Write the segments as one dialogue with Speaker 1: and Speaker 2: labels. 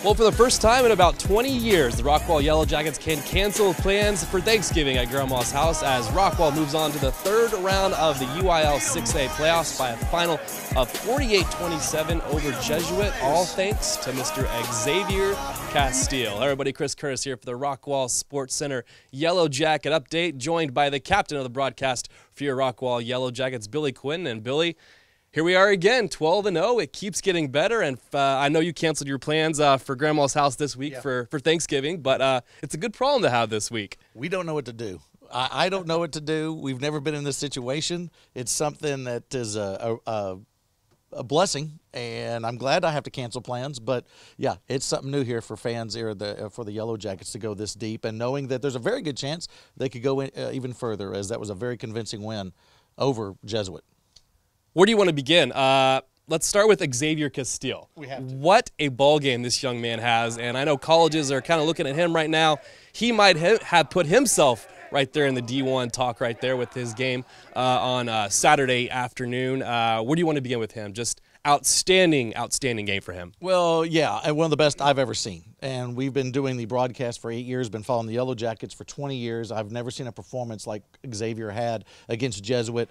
Speaker 1: Well, for the first time in about 20 years, the Rockwall Yellowjackets can cancel plans for Thanksgiving at Grandma's house as Rockwall moves on to the third round of the UIL 6A playoffs by a final of 48-27 over Jesuit, all thanks to Mr. Xavier Castile. Everybody, Chris Curtis here for the Rockwall Sportscenter Yellowjacket update, joined by the captain of the broadcast for your Rockwall Yellowjackets, Billy Quinn. And Billy, here we are again, 12-0. It keeps getting better, and I know you canceled your plans for Grandma's house this week for Thanksgiving, but it's a good problem to have this week.
Speaker 2: We don't know what to do. I don't know what to do. We've never been in this situation. It's something that is a blessing, and I'm glad I have to cancel plans. But yeah, it's something new here for fans here for the Yellowjackets to go this deep, and knowing that there's a very good chance they could go even further, as that was a very convincing win over Jesuit.
Speaker 1: Where do you want to begin? Let's start with Xavier Castile.
Speaker 2: We have to.
Speaker 1: What a ball game this young man has, and I know colleges are kind of looking at him right now. He might have put himself right there in the D1 talk right there with his game on Saturday afternoon. Where do you want to begin with him? Just outstanding game for him.
Speaker 2: Well, yeah, and one of the best I've ever seen. And we've been doing the broadcast for 8 years, been following the Yellowjackets for 20 years. I've never seen a performance like Xavier had against Jesuit.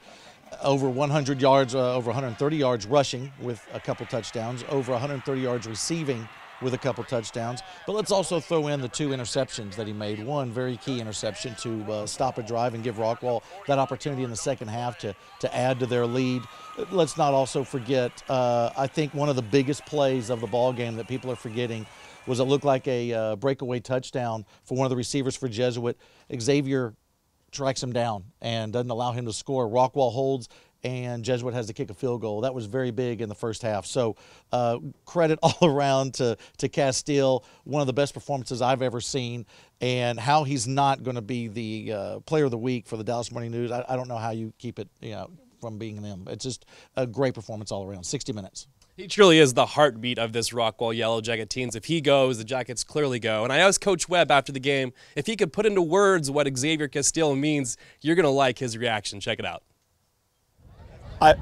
Speaker 2: Over 100 yards, over 130 yards rushing with a couple touchdowns, over 130 yards receiving with a couple touchdowns. But let's also throw in the 2 interceptions that he made. One very key interception to stop a drive and give Rockwall that opportunity in the second half to add to their lead. Let's not also forget, I think one of the biggest plays of the ball game that people are forgetting was it looked like a breakaway touchdown for one of the receivers for Jesuit. Xavier tracks him down and doesn't allow him to score. Rockwall holds, and Jesuit has to kick a field goal. That was very big in the first half. So credit all around to Castile, one of the best performances I've ever seen, and how he's not going to be the player of the week for the Dallas Morning News. I don't know how you keep it from being them. It's just a great performance all around, 60 minutes.
Speaker 1: He truly is the heartbeat of this Rockwall Yellowjacket teams. If he goes, the Jackets clearly go. And I asked Coach Webb after the game, if he could put into words what Xavier Castile means, you're going to like his reaction. Check it out.
Speaker 3: I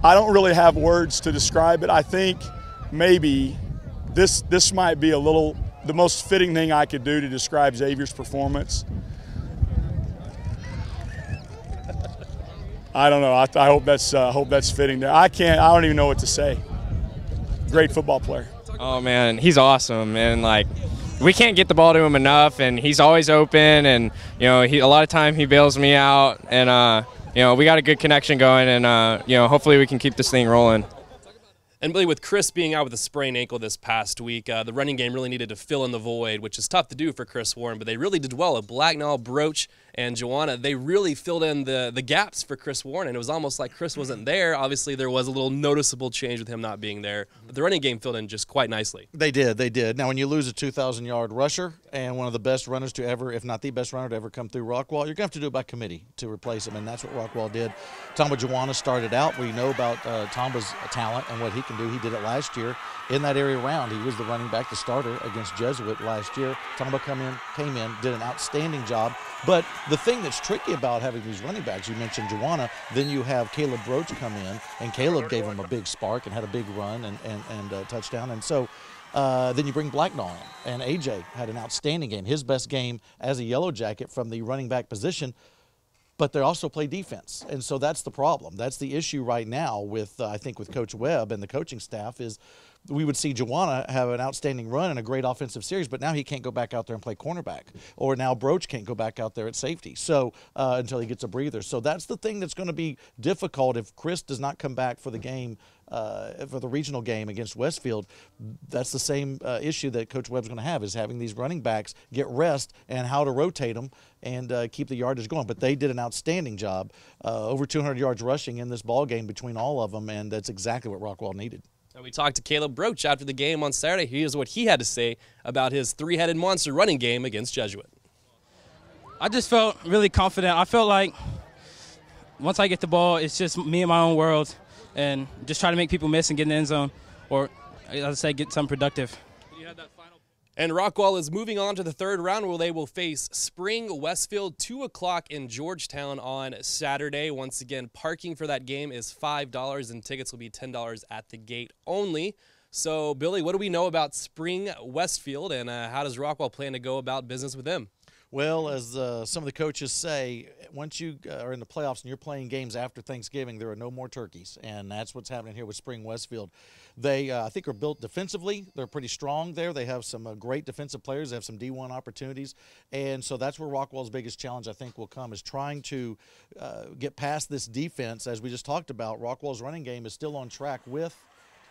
Speaker 3: don't really have words to describe it. I think maybe this might be the most fitting thing I could do to describe Xavier's performance. I don't know. I hope that's fitting. I don't even know what to say. Great football player.
Speaker 4: Oh man, he's awesome, and like we can't get the ball to him enough, and he's always open, and a lot of time he bails me out, and we got a good connection going, and hopefully we can keep this thing rolling.
Speaker 1: And Billy, with Chris being out with a sprained ankle this past week, the running game really needed to fill in the void, which is tough to do for Chris Warren, but they really did well. Blacknall, Broach, and Joanna, they really filled in the gaps for Chris Warren, and it was almost like Chris wasn't there. Obviously, there was a little noticeable change with him not being there, but the running game filled in just quite nicely.
Speaker 2: They did. Now, when you lose a 2,000-yard rusher and one of the best runners to ever, if not the best runner to ever come through Rockwall, you're going to have to do it by committee to replace him, and that's what Rockwall did. Tamba Joanna started out. We know about Tamba's talent and what he can do. He did it last year in that area round. He was the running back, the starter against Jesuit last year. Tamba came in, did an outstanding job. But the thing that's tricky about having these running backs, you mentioned Joanna, then you have Caleb Broach come in, and Caleb gave him a big spark and had a big run and a touchdown. And so then you bring Blacknall in, and AJ had an outstanding game, his best game as a Yellowjacket from the running back position. But they also play defense, and so that's the problem. That's the issue right now with, I think, with Coach Webb and the coaching staff is we would see Joanna have an outstanding run and a great offensive series, but now he can't go back out there and play cornerback, or now Broach can't go back out there at safety until he gets a breather. So that's the thing that's going to be difficult if Chris does not come back for the game, for the regional game against Westfield. That's the same issue that Coach Webb's going to have, is having these running backs get rest and how to rotate them and keep the yardage going. But they did an outstanding job, over 200 yards rushing in this ball game between all of them, and that's exactly what Rockwall needed.
Speaker 1: And we talked to Caleb Broach after the game on Saturday. Here's what he had to say about his three-headed monster running game against Jesuit.
Speaker 5: I just felt really confident. I felt like once I get the ball, it's just me in my own world, and just try to make people miss and get in the end zone, or, as I say, get something productive.
Speaker 1: And Rockwall is moving on to the third round, where they will face Spring Westfield, 2 o'clock in Georgetown on Saturday. Once again, parking for that game is $5, and tickets will be $10 at the gate only. So, Billy, what do we know about Spring Westfield, and how does Rockwall plan to go about business with them?
Speaker 2: Well, as some of the coaches say, once you are in the playoffs and you're playing games after Thanksgiving, there are no more turkeys, and that's what's happening here with Spring Westfield. They, I think, are built defensively. They're pretty strong there. They have some great defensive players. They have some D1 opportunities, and so that's where Rockwall's biggest challenge, I think, will come, is trying to get past this defense. As we just talked about, Rockwall's running game is still on track with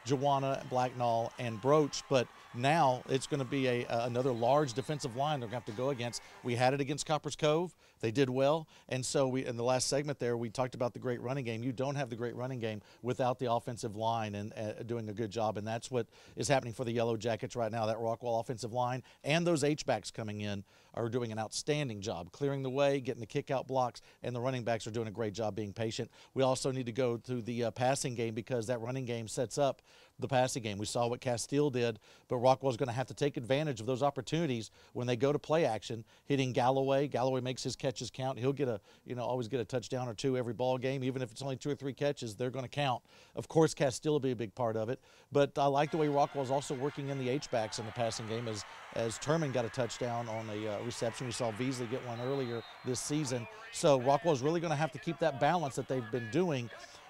Speaker 2: Joanna, Blacknall, and Broach, but now it's going to be another large defensive line they're going to have to go against. We had it against Copper's Cove. They did well, and so in the last segment there, we talked about the great running game. You don't have the great running game without the offensive line and doing a good job, and that's what is happening for the Yellowjackets right now. That Rockwall offensive line and those H-backs coming in are doing an outstanding job clearing the way, getting the kick-out blocks, and the running backs are doing a great job being patient. We also need to go to the passing game, because that running game sets up the passing game. We saw what Castile did, but Rockwall's going to have to take advantage of those opportunities when they go to play action, hitting Galloway. Galloway makes his catches count. He'll get always get a touchdown or two every ball game. Even if it's only 2 or 3 catches, they're going to count. Of course, Castile will be a big part of it, but I like the way Rockwall's also working in the H-backs in the passing game, as Turman got a touchdown on a reception. We saw Beasley get one earlier this season. So Rockwall's really going to have to keep that balance that they've been doing.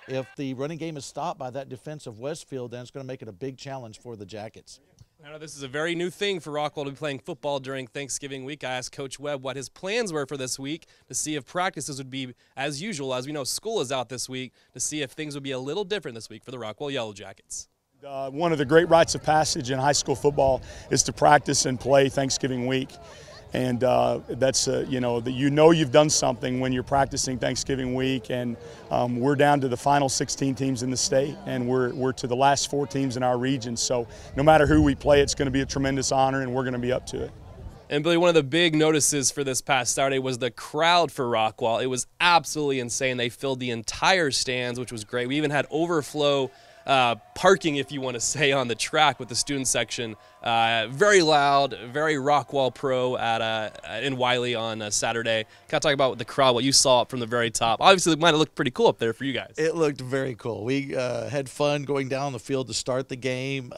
Speaker 2: If the running game is stopped by that defense of Westfield, then it's going to make it a big challenge for the Jackets.
Speaker 1: I know this is a very new thing for Rockwall to be playing football during Thanksgiving week. I asked Coach Webb what his plans were for this week to see if practices would be as usual. As we know, school is out this week, to see if things would be a little different this week for the Rockwall Yellowjackets.
Speaker 3: One of the great rites of passage in high school football is to practice and play Thanksgiving week. And that's, you've done something when you're practicing Thanksgiving week. And we're down to the final 16 teams in the state, and we're to the last 4 teams in our region. So no matter who we play, it's going to be a tremendous honor, and we're going to be up to it.
Speaker 1: And Billy, one of the big notices for this past Saturday was the crowd for Rockwall. It was absolutely insane. They filled the entire stands, which was great. We even had overflow parking, if you want to say, on the track with the student section. Very loud, very Rockwall pro in Wiley on Saturday. Kind of talk about the crowd, what you saw from the very top. Obviously, it might have looked pretty cool up there for you guys.
Speaker 2: It looked very cool. We had fun going down the field to start the game.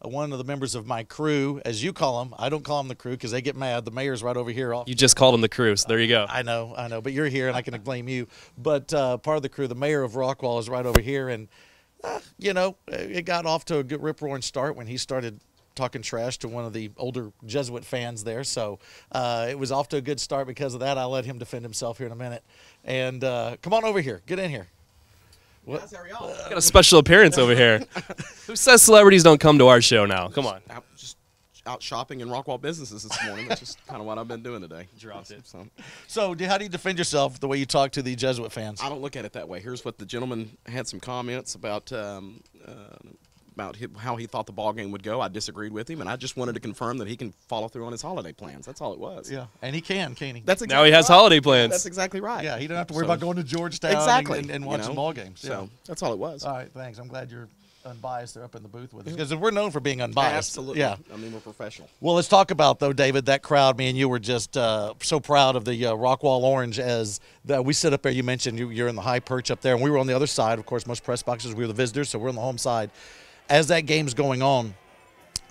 Speaker 2: One of the members of my crew, as you call them, I don't call them the crew because they get mad. The mayor's right over here.
Speaker 1: You just called them the crew, so there you go.
Speaker 2: I know, but you're here and I can blame you. But part of the crew, the mayor of Rockwall, is right over here, and it got off to a good rip-roaring start when he started talking trash to one of the older Jesuit fans there. So it was off to a good start because of that. I'll let him defend himself here in a minute. And come on over here. Get in here.
Speaker 1: What? Got a special appearance over here. Who says celebrities don't come to our show now? Come on.
Speaker 6: Just out shopping in Rockwall businesses this morning. That's just kind of what I've been doing today.
Speaker 1: Dropped it.
Speaker 2: So how do you defend yourself the way you talk to the Jesuit fans?
Speaker 6: I don't look at it that way. Here's what the gentleman had some comments about how he thought the ball game would go. I disagreed with him, and I just wanted to confirm that he can follow through on his holiday plans. That's all it was.
Speaker 2: Yeah, and he can't he?
Speaker 6: That's exactly
Speaker 1: now he has holiday plans.
Speaker 6: That's exactly right.
Speaker 2: Yeah, he doesn't have to worry about going to Georgetown and watching ball games.
Speaker 6: So that's all it was.
Speaker 2: All right, thanks. I'm glad you're unbiased. They're up in the booth with us because we're known for being unbiased.
Speaker 6: Absolutely.
Speaker 2: Yeah.
Speaker 6: I mean, we're professional.
Speaker 2: Well, let's talk about, though, David, that crowd. Me and you were just so proud of the Rockwall Orange as we sit up there. You mentioned you're in the high perch up there, and we were on the other side. Of course, most press boxes, we were the visitors, so we're on the home side. As that game's going on,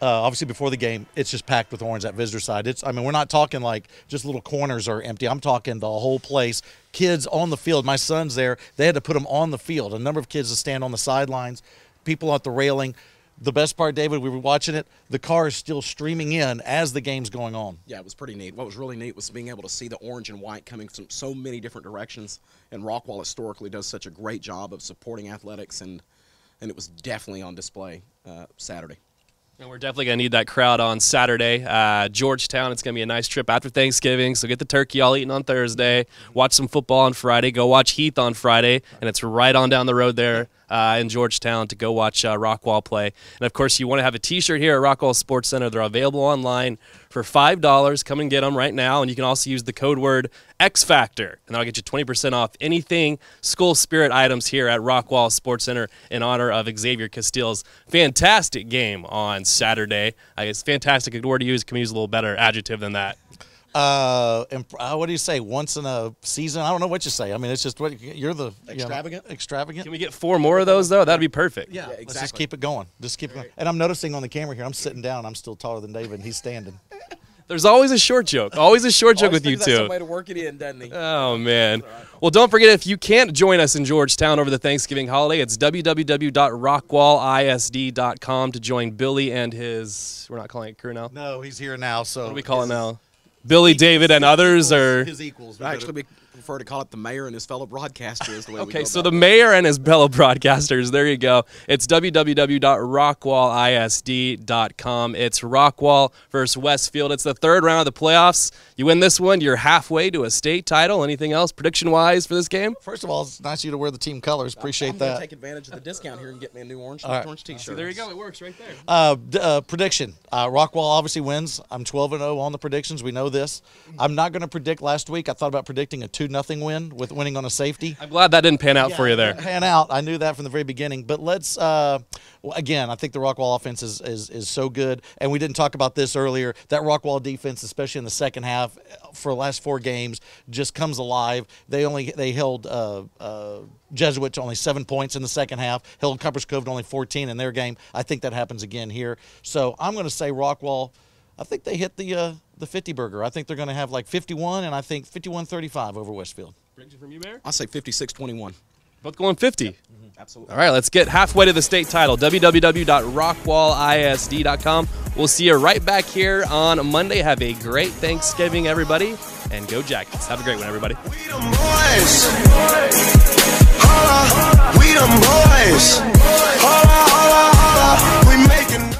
Speaker 2: obviously before the game, it's just packed with orange, that visitor side. We're not talking like just little corners are empty. I'm talking the whole place. Kids on the field. My son's there. They had to put them on the field. A number of kids to stand on the sidelines, people at the railing. The best part, David, we were watching it, the car is still streaming in as the game's going on.
Speaker 6: Yeah, it was pretty neat. What was really neat was being able to see the orange and white coming from so many different directions. And Rockwall historically does such a great job of supporting athletics, and it was definitely on display Saturday.
Speaker 1: And we're definitely going to need that crowd on Saturday. Georgetown, it's going to be a nice trip after Thanksgiving, so get the turkey all eaten on Thursday, watch some football on Friday, go watch Heath on Friday, and it's right on down the road there in Georgetown to go watch Rockwall play. And, of course, you want to have a T-shirt here at Rockwall Sportscenter. They're available online for $5. Come and get them right now, and you can also use the code word XFactor, and that'll get you 20% off anything school spirit items here at Rockwall Sportscenter in honor of Xavier Castile's fantastic game on Saturday. I guess fantastic, a good word to use. Can we use a little better adjective than that?
Speaker 2: What do you say? Once in a season? I don't know what you say. I mean, it's just what you're the
Speaker 6: extravagant.
Speaker 2: Extravagant.
Speaker 1: Can we get 4 more of those though? That'd be perfect.
Speaker 2: Yeah,
Speaker 6: exactly.
Speaker 2: Let's just keep it going. Just keep it going. And I'm noticing on the camera here, I'm sitting down. I'm still taller than David, and he's standing.
Speaker 1: There's always a short joke. Always a short joke with you two.
Speaker 6: Some way to work it in, doesn't he?
Speaker 1: Oh, man. Well, don't forget, if you can't join us in Georgetown over the Thanksgiving holiday, it's www.rockwallisd.com to join Billy and his, we're not calling it crew now.
Speaker 2: No, he's here now. So
Speaker 1: What do we call it now? Billy, David, and others, or
Speaker 2: his equals.
Speaker 6: Actually, we prefer to call it the mayor and his fellow broadcaster is the way we go
Speaker 1: okay, so
Speaker 6: about
Speaker 1: the mayor and his fellow broadcasters. There you go. It's www.rockwallisd.com. It's Rockwall versus Westfield. It's the 3rd round of the playoffs. You win this one, you're halfway to a state title. Anything else prediction-wise for this game?
Speaker 2: First of all, it's nice of you to wear the team colors. Appreciate
Speaker 6: I'm
Speaker 2: that.
Speaker 6: gonna take advantage of the discount here and get me a new orange T-shirt.
Speaker 1: So there you go. It works right there.
Speaker 2: Prediction. Rockwall obviously wins. I'm 12-0 on the predictions. We know this. I'm not going to predict last week. I thought about predicting a 2-0 win with winning on a safety.
Speaker 1: I'm glad that didn't pan out for you there.
Speaker 2: Pan out. I knew that from the very beginning. But let's, again, I think the Rockwall offense is so good. And we didn't talk about this earlier. That Rockwall defense, especially in the second half, for the last 4 games, just comes alive. They held Jesuit to only 7 points in the second half, held Cuppers Cove to only 14 in their game. I think that happens again here. So I'm going to say Rockwall, I think they hit the 50 burger. I think they're going to have like 51, and I think 51-35 over Westfield.
Speaker 1: Prediction from you, Mayor?
Speaker 6: I'll say 56-21.
Speaker 1: Both going 50.
Speaker 6: Absolutely.
Speaker 1: All right, let's get halfway to the state title. www.rockwallisd.com. We'll see you right back here on Monday. Have a great Thanksgiving, everybody, and go Jackets. Have a great one, everybody.
Speaker 7: We them boys. Holla, we them boys. Holla, holla, holla. We making